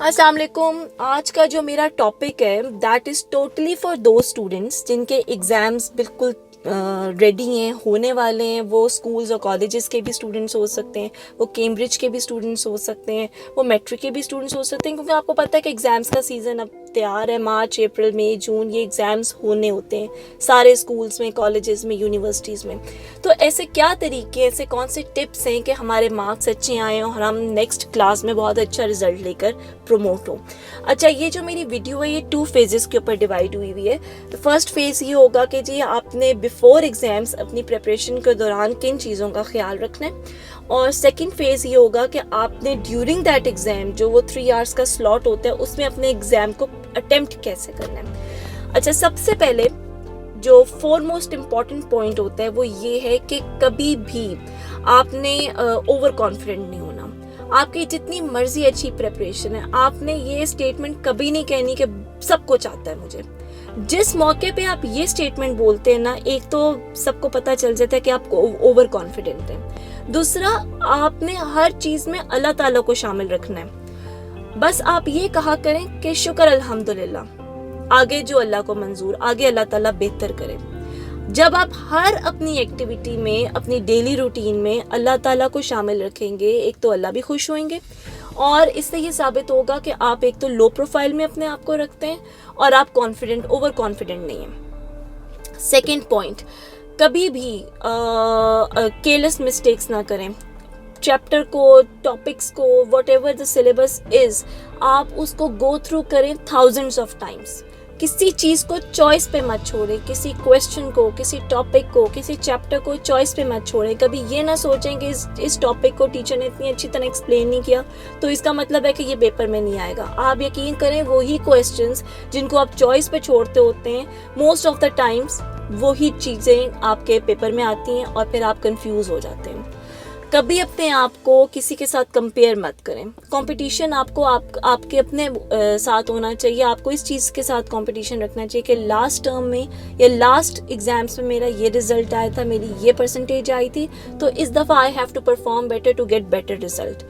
अस्सलाम वालेकुम। आज का जो मेरा टॉपिक है दैट इज़ टोटली फॉर दो स्टूडेंट्स जिनके एग्ज़ाम्स बिल्कुल रेडी हैं, होने वाले हैं। वो स्कूल्स और कॉलेजेस के भी स्टूडेंट्स हो सकते हैं, वो कैम्ब्रिज के भी स्टूडेंट्स हो सकते हैं, वो मैट्रिक के भी स्टूडेंट्स हो सकते हैं, क्योंकि आपको पता है कि एग्ज़ाम्स का सीज़न अब तैयार है। मार्च, अप्रैल, मई, जून ये एग्ज़ाम्स होने होते हैं सारे स्कूल्स में, कॉलेजेस में, यूनिवर्सिटीज़ में। तो ऐसे क्या तरीके, ऐसे कौन से टिप्स हैं कि हमारे मार्क्स अच्छे आएँ और हम नेक्स्ट क्लास में बहुत अच्छा रिजल्ट लेकर प्रमोट हो। अच्छा, ये जो मेरी वीडियो है ये 2 फेजेस के ऊपर डिवाइड हुई हुई है। तो फर्स्ट फेज़ ये होगा कि जी आपने बिफोर एग्ज़ाम्स अपनी प्रिपरेशन के दौरान किन चीज़ों का ख्याल रखना है, और सेकंड फेज़ ये होगा कि आपने ड्यूरिंग दैट एग्ज़ाम जो वो 3 आवर्स का स्लॉट होता है उसमें अपने एग्ज़ाम को अटेम्प्ट कैसे करना है। अच्छा, सबसे पहले जो फॉरमोस्ट इम्पॉर्टेंट पॉइंट होता है वो ये है कि कभी भी आपने ओवर कॉन्फिडेंट नहीं होना। आपकी जितनी मर्जी अच्छी प्रिपरेशन है, आपने ये स्टेटमेंट कभी नहीं कहनी कि सब कुछ आता है मुझे। जिस मौके पे आप ये स्टेटमेंट बोलते हैं ना, एक तो सबको पता चल जाता है कि आप ओवर कॉन्फिडेंट हैं। दूसरा, आपने हर चीज़ में अल्लाह ताला को शामिल रखना है। बस आप ये कहा करें कि शुक्र अल्हम्दुलिल्लाह, आगे जो अल्लाह को मंजूर, आगे अल्लाह ताला बेहतर करे। जब आप हर अपनी एक्टिविटी में, अपनी डेली रूटीन में अल्लाह ताला को शामिल रखेंगे, एक तो अल्लाह भी खुश होंगे और इससे ये साबित होगा कि आप एक तो लो प्रोफाइल में अपने आप को रखते हैं और आप कॉन्फिडेंट, ओवर कॉन्फिडेंट नहीं हैं। सेकेंड पॉइंट, कभी भी केयरलेस मिस्टेक्स ना करें। चैप्टर को, टॉपिक्स को, what ever the syllabus is, आप उसको गो थ्रू करें थाउजेंड्स ऑफ टाइम्स। किसी चीज़ को चॉइस पे मत छोड़ें, किसी क्वेश्चन को, किसी टॉपिक को, किसी चैप्टर को चॉइस पे मत छोड़ें। कभी ये ना सोचें कि इस टॉपिक को टीचर ने इतनी अच्छी तरह एक्सप्लेन नहीं किया तो इसका मतलब है कि ये पेपर में नहीं आएगा। आप यकीन करें, वही क्वेश्चंस जिनको आप चॉइस पे छोड़ते होते हैं, मोस्ट ऑफ द टाइम्स वही चीज़ें आपके पेपर में आती हैं और फिर आप कंफ्यूज हो जाते हैं। कभी अपने आप को किसी के साथ कंपेयर मत करें। कंपटीशन आपको आपके अपने साथ होना चाहिए। आपको इस चीज़ के साथ कंपटीशन रखना चाहिए कि लास्ट टर्म में या लास्ट एग्जाम्स में मेरा ये रिजल्ट आया था, मेरी ये परसेंटेज आई थी, तो इस दफ़ा I have to perform better to get better result.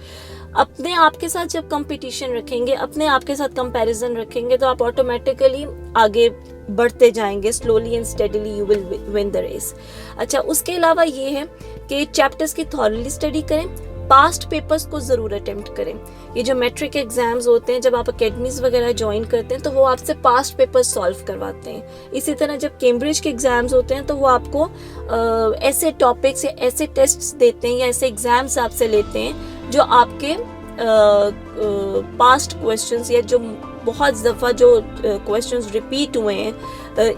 अपने आप के साथ जब कंपटीशन रखेंगे, अपने आप के साथ कंपैरिजन रखेंगे, तो आप ऑटोमेटिकली आगे बढ़ते जाएंगे। Slowly and steadily you will win the race. अच्छा, उसके अलावा ये है कि चैप्टर्स की थॉरली स्टडी करें, पास्ट पेपर्स को ज़रूर अटेम्प्ट करें। ये जो मैट्रिक एग्जाम्स होते हैं, जब आप अकेडमीज वगैरह ज्वाइन करते हैं तो वो आपसे पास्ट पेपर्स सॉल्व करवाते हैं। इसी तरह जब कैम्ब्रिज के एग्जाम्स होते हैं तो वो आपको ऐसे टॉपिक्स या ऐसे टेस्ट्स देते हैं या ऐसे एग्जाम्स आपसे लेते हैं जो आपके पास्ट क्वेश्चंस या जो बहुत दफ़ा जो क्वेश्चंस रिपीट हुए हैं,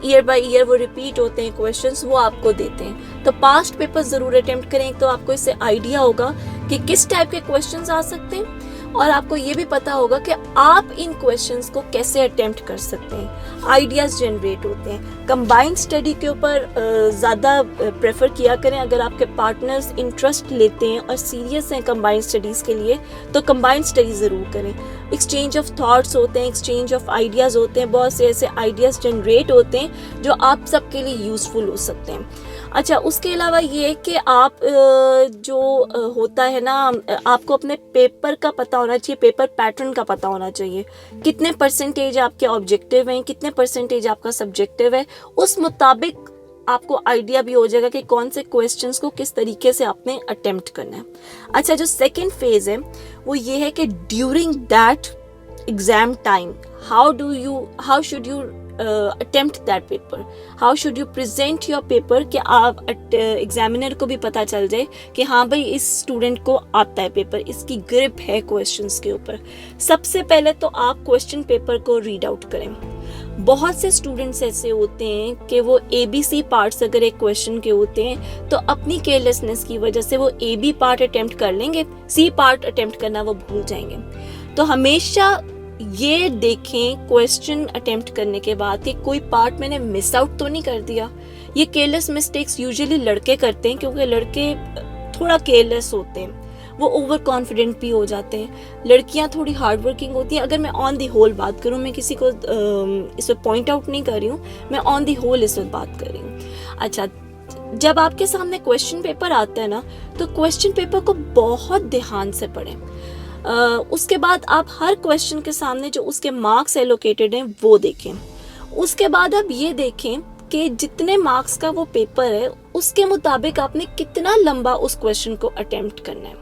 ईयर बाय ईयर वो रिपीट होते हैं क्वेश्चंस, वो आपको देते हैं। तो पास्ट पेपर ज़रूर अटेम्प्ट करें, तो आपको इससे आइडिया होगा कि किस टाइप के क्वेश्चंस आ सकते हैं और आपको ये भी पता होगा कि आप इन क्वेश्चंस को कैसे अटेम्प्ट कर सकते हैं। आइडियाज़ जनरेट होते हैं। कंबाइंड स्टडी के ऊपर ज़्यादा प्रेफर किया करें। अगर आपके पार्टनर्स इंटरेस्ट लेते हैं और सीरियस हैं कंबाइंड स्टडीज़ के लिए, तो कंबाइंड स्टडी ज़रूर करें। एक्सचेंज ऑफ थॉट्स होते हैं, एक्सचेंज ऑफ आइडियाज़ होते हैं, बहुत से ऐसे आइडियाज़ जनरेट होते हैं जो आप सबके लिए यूज़फुल हो सकते हैं। अच्छा, उसके अलावा ये कि आप जो होता है ना, आपको अपने पेपर का पता होना चाहिए, पेपर पैटर्न का पता होना चाहिए। कितने परसेंटेज आपके ऑब्जेक्टिव हैं, कितने परसेंटेज आपका सब्जेक्टिव है, उस मुताबिक आपको आइडिया भी हो जाएगा कि कौन से क्वेश्चंस को किस तरीके से आपने अटेम्प्ट करना है। अच्छा, जो सेकंड फेज है वो ये है कि during that exam time how should you attempt that paper, how should you present your paper, कि आप एग्जामिनर को भी पता चल जाए कि हाँ भाई, इस स्टूडेंट को आता है पेपर, इसकी ग्रिप है क्वेश्चंस के ऊपर। सबसे पहले तो आप क्वेश्चन पेपर को रीड आउट करें। बहुत से स्टूडेंट्स ऐसे होते हैं कि वो ABC पार्ट्स अगर एक क्वेश्चन के होते हैं तो अपनी केयरलेसनेस की वजह से वो AB पार्ट अटेम्प्ट कर लेंगे, C पार्ट अटेम्प्ट करना वो भूल जाएंगे। तो हमेशा ये देखें क्वेश्चन अटेम्प्ट करने के बाद कि कोई पार्ट मैंने मिस आउट तो नहीं कर दिया। ये केयरलेस मिस्टेक्स यूजुअली लड़के करते हैं, क्योंकि लड़के थोड़ा केयरलेस होते हैं, वो ओवर कॉन्फिडेंट भी हो जाते हैं। लड़कियां थोड़ी हार्ड वर्किंग होती हैं। अगर मैं ऑन दी होल बात करूं, मैं किसी को इस वक्त पॉइंट आउट नहीं कर रही हूँ, मैं ऑन दी होल इस वक्त बात कर रही हूँ। अच्छा, जब आपके सामने क्वेश्चन पेपर आता है ना, तो क्वेश्चन पेपर को बहुत ध्यान से पढ़ें। उसके बाद आप हर क्वेश्चन के सामने जो उसके मार्क्स एलोकेटेड हैं वो देखें। उसके बाद आप ये देखें कि जितने मार्क्स का वो पेपर है उसके मुताबिक आपने कितना लंबा उस क्वेश्चन को अटेम्प्ट करना है।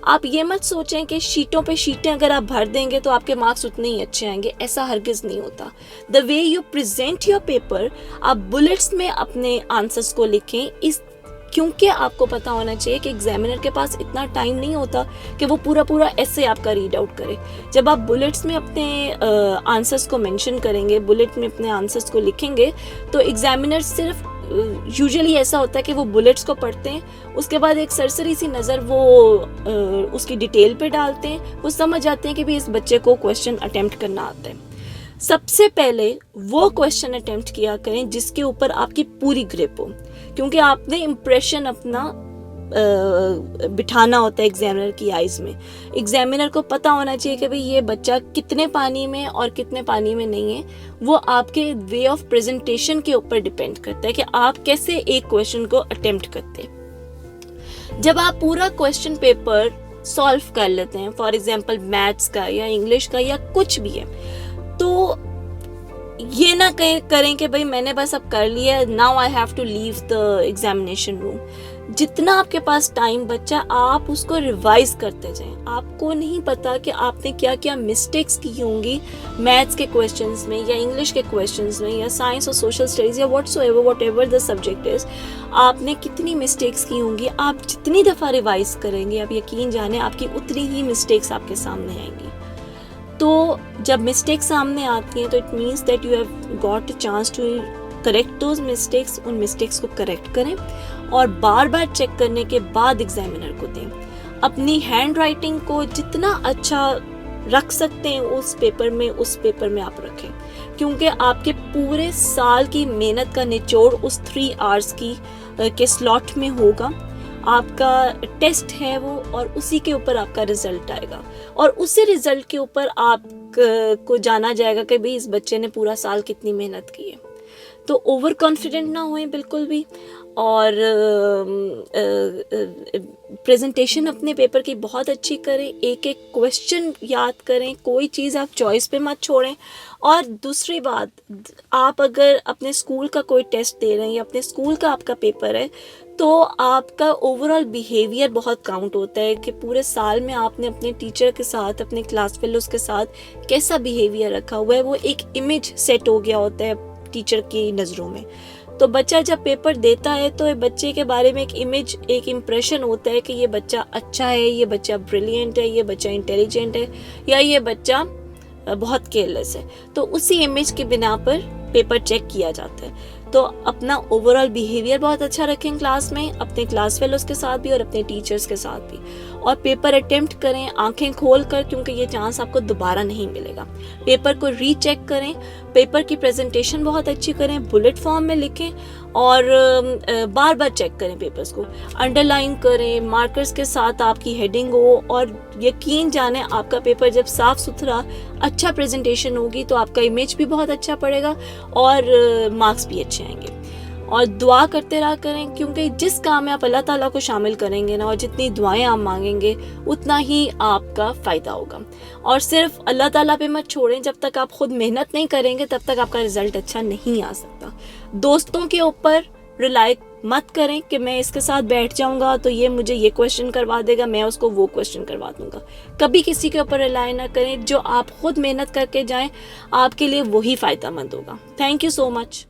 आप ये मत सोचें कि शीटों पे शीटें अगर आप भर देंगे तो आपके मार्क्स उतने ही अच्छे आएंगे, ऐसा हरगिज़ नहीं होता। The way you present your paper, आप बुलेट्स में अपने आंसर्स को लिखें, क्योंकि आपको पता होना चाहिए कि एग्जामिनर के पास इतना टाइम नहीं होता कि वो पूरा ऐसे आपका रीड आउट करे। जब आप बुलेट्स में अपने आंसर्स को मेंशन करेंगे, बुलेट में अपने आंसर्स को लिखेंगे, तो एग्जामिनर सिर्फ यूजुअली ऐसा होता है कि वो बुलेट्स को पढ़ते हैं, उसके बाद एक सरसरी सी नज़र वो उसकी डिटेल पे डालते हैं, वो समझ जाते हैं कि भाई इस बच्चे को क्वेश्चन अटेम्प्ट करना आता है। सबसे पहले वो क्वेश्चन अटेम्प्ट किया करें जिसके ऊपर आपकी पूरी ग्रिप हो, क्योंकि आपने इम्प्रेशन अपना बिठाना होता है एग्जामिनर की आइज़ में। एग्जामिनर को पता होना चाहिए कि भाई ये बच्चा कितने पानी में और कितने पानी में नहीं है। वो आपके वे ऑफ प्रेजेंटेशन के ऊपर डिपेंड करता है कि आप कैसे एक क्वेश्चन को अटेम्प्ट करते हैं। जब आप पूरा क्वेश्चन पेपर सॉल्व कर लेते हैं, फॉर एग्जाम्पल मैथ्स का या इंग्लिश का या कुछ भी है, तो ये ना करें कि भाई मैंने बस अब कर लिया, now I have to leave the examination room. जितना आपके पास टाइम बचा आप उसको रिवाइज करते जाएं। आपको नहीं पता कि आपने क्या क्या मिस्टेक्स की होंगी मैथ्स के क्वेश्चंस में या इंग्लिश के क्वेश्चंस में या साइंस और सोशल स्टडीज़ या व्हाटएवर द सब्जेक्ट इज, आपने कितनी मिस्टेक्स की होंगी। आप जितनी दफ़ा रिवाइज करेंगे, आप यकीन जाने आपकी उतनी ही मिस्टेक्स आपके सामने आएंगी। तो जब मिस्टेक्स सामने आती हैं तो it means that you have got a chance to correct those mistakes. उन मिस्टेक्स को करेक्ट करें और बार बार चेक करने के बाद एग्जामिनर को दें। अपनी हैंड राइटिंग को जितना अच्छा रख सकते हैं उस पेपर में आप रखें, क्योंकि आपके पूरे साल की मेहनत का निचोड़ उस 3 आवर्स के स्लॉट में होगा। आपका टेस्ट है वो, और उसी के ऊपर आपका रिजल्ट आएगा और उसी रिजल्ट के ऊपर आप को जाना जाएगा कि भाई इस बच्चे ने पूरा साल कितनी मेहनत की है। तो ओवर कॉन्फिडेंट ना होएं बिल्कुल भी, और प्रेजेंटेशन अपने पेपर की बहुत अच्छी करें। एक एक क्वेश्चन याद करें, कोई चीज़ आप चॉइस पे मत छोड़ें। और दूसरी बात, आप अगर अपने स्कूल का कोई टेस्ट दे रहे हैं या अपने स्कूल का आपका पेपर है, तो आपका ओवरऑल बिहेवियर बहुत काउंट होता है कि पूरे साल में आपने अपने टीचर के साथ, अपने क्लास फेलोज के साथ कैसा बिहेवियर रखा हुआ है। वो एक इमेज सेट हो गया होता है टीचर की नज़रों में। तो बच्चा जब पेपर देता है तो बच्चे के बारे में एक इमेज, एक इम्प्रेशन होता है कि ये बच्चा अच्छा है, ये बच्चा ब्रिलियंट है, ये बच्चा इंटेलिजेंट है, या ये बच्चा बहुत केयरलेस है। तो उसी इमेज के बिना पर पेपर चेक किया जाता है। तो अपना ओवरऑल बिहेवियर बहुत अच्छा रखें क्लास में, अपने क्लास फेलोज के साथ भी और अपने टीचर्स के साथ भी, और पेपर अटेम्प्ट करें आंखें खोल कर, क्योंकि ये चांस आपको दोबारा नहीं मिलेगा। पेपर को रीचेक करें, पेपर की प्रेजेंटेशन बहुत अच्छी करें, बुलेट फॉर्म में लिखें और बार बार चेक करें पेपर्स को, अंडरलाइन करें, मार्कर्स के साथ आपकी हेडिंग हो, और यकीन जाने आपका पेपर जब साफ सुथरा अच्छा प्रेजेंटेशन होगी तो आपका इमेज भी बहुत अच्छा पड़ेगा और मार्क्स भी अच्छे आएंगे। और दुआ करते रहा करें, क्योंकि जिस काम में आप अल्लाह ताला को शामिल करेंगे ना, और जितनी दुआएं आप मांगेंगे उतना ही आपका फ़ायदा होगा। और सिर्फ अल्लाह ताला पे मत छोड़ें, जब तक आप खुद मेहनत नहीं करेंगे तब तक आपका रिज़ल्ट अच्छा नहीं आ सकता। दोस्तों के ऊपर रिलाई मत करें कि मैं इसके साथ बैठ जाऊंगा तो ये मुझे ये क्वेश्चन करवा देगा, मैं उसको वो क्वेश्चन करवा दूंगा। कभी किसी के ऊपर रिलाई ना करें, जो आप खुद मेहनत करके जाएं आपके लिए वही फ़ायदेमंद होगा। Thank you so much.